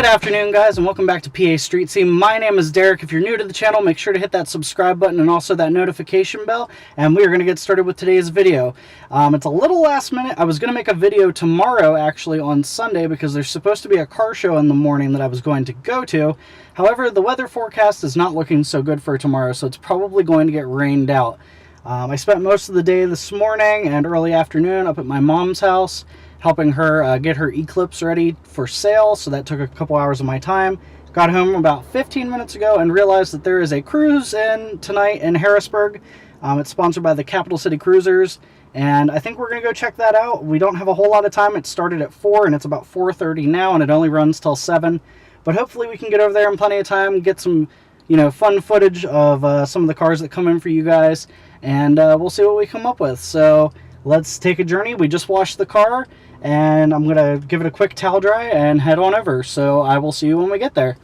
Good afternoon, guys, and welcome back to PA Street Scene. My name is Derek. If you're new to the channel, make sure to hit that subscribe button and also that notification bell, and we are going to get started with today's video. It's a little last minute. I was going to make a video tomorrow, actually, on Sunday, because there's supposed to be a car show in the morning that I was going to go to. However, the weather forecast is not looking so good for tomorrow, so it's probably going to get rained out. I spent most of the day this morning and early afternoon up at my mom's house, helping her get her Eclipse ready for sale, so that took a couple hours of my time. Got home about 15 minutes ago and realized that there is a cruise in tonight in Harrisburg. It's sponsored by the Capital City Cruisers, and I think we're going to go check that out. We don't have a whole lot of time. It started at 4 and it's about 4:30 now, and it only runs till 7. But hopefully we can get over there in plenty of time, get some, fun footage of some of the cars that come in for you guys, and we'll see what we come up with. So let's take a journey. We just washed the car, and I'm going to give it a quick towel dry and head on over. So I will see you when we get there.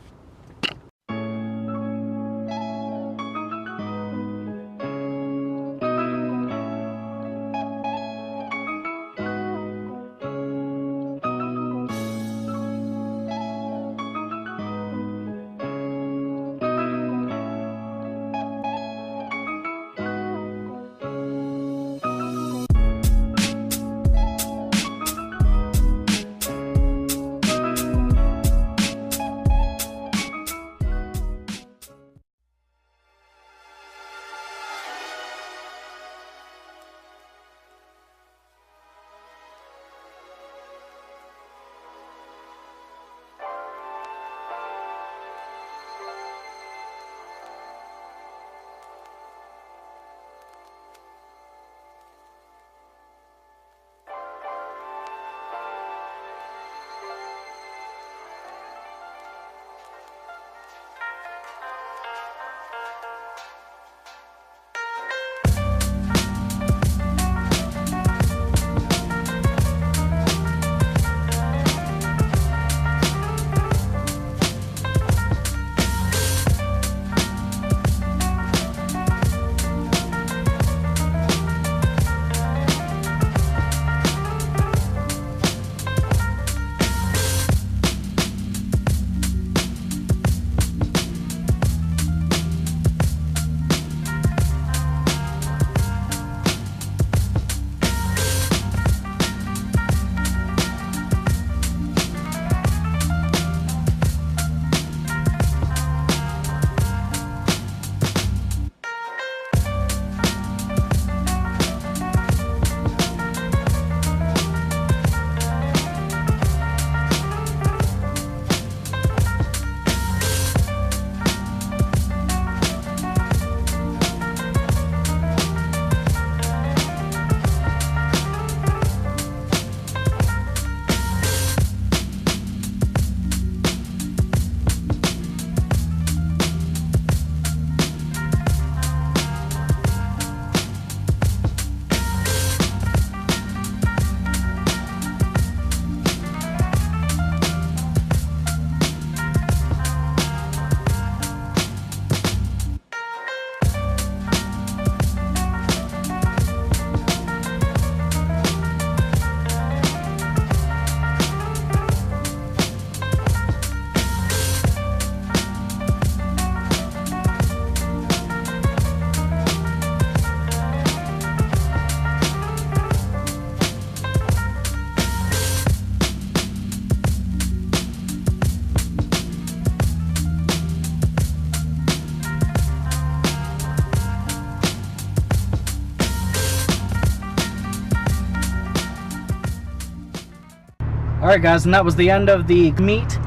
Alright guys, and that was the end of the meet.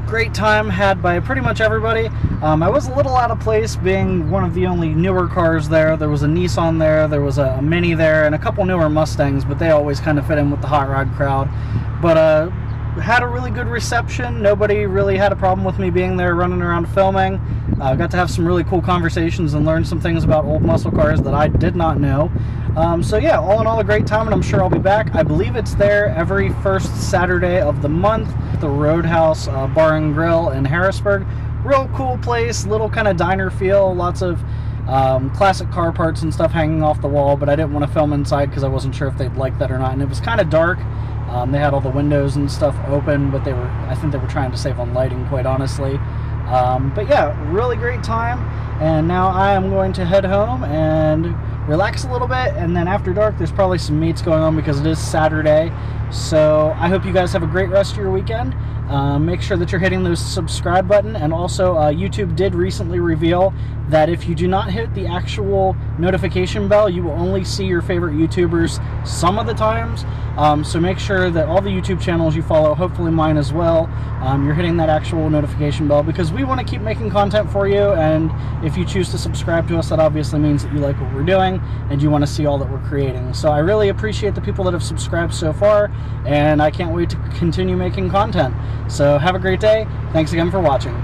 Great time had by pretty much everybody. I was a little out of place being one of the only newer cars there. There was a Nissan there was a Mini there, and a couple newer Mustangs, but they always kind of fit in with the hot rod crowd. But had a really good reception. Nobody really had a problem with me being there running around filming. Got to have some really cool conversations and learn some things about old muscle cars that I did not know. So yeah, all in all a great time, and I'm sure I'll be back. I believe it's there every first Saturday of the month. The Roadhouse Bar and Grill in Harrisburg. Real cool place, little kind of diner feel, lots of classic car parts and stuff hanging off the wall, but I didn't want to film inside because I wasn't sure if they'd like that or not, and it was kind of dark. They had all the windows and stuff open, but I think they were trying to save on lighting, quite honestly. But yeah, really great time. And now I am going to head home and relax a little bit, and then after dark there's probably some meets going on because it is Saturday. So I hope you guys have a great rest of your weekend. Make sure that you're hitting the subscribe button, and also YouTube did recently reveal that if you do not hit the actual notification bell, you will only see your favorite YouTubers some of the times. So make sure that all the YouTube channels you follow, hopefully mine as well, you're hitting that actual notification bell, because we want to keep making content for you. And if you choose to subscribe to us, that obviously means that you like what we're doing and you want to see all that we're creating. So I really appreciate the people that have subscribed so far, and I can't wait to continue making content. So have a great day. Thanks again for watching.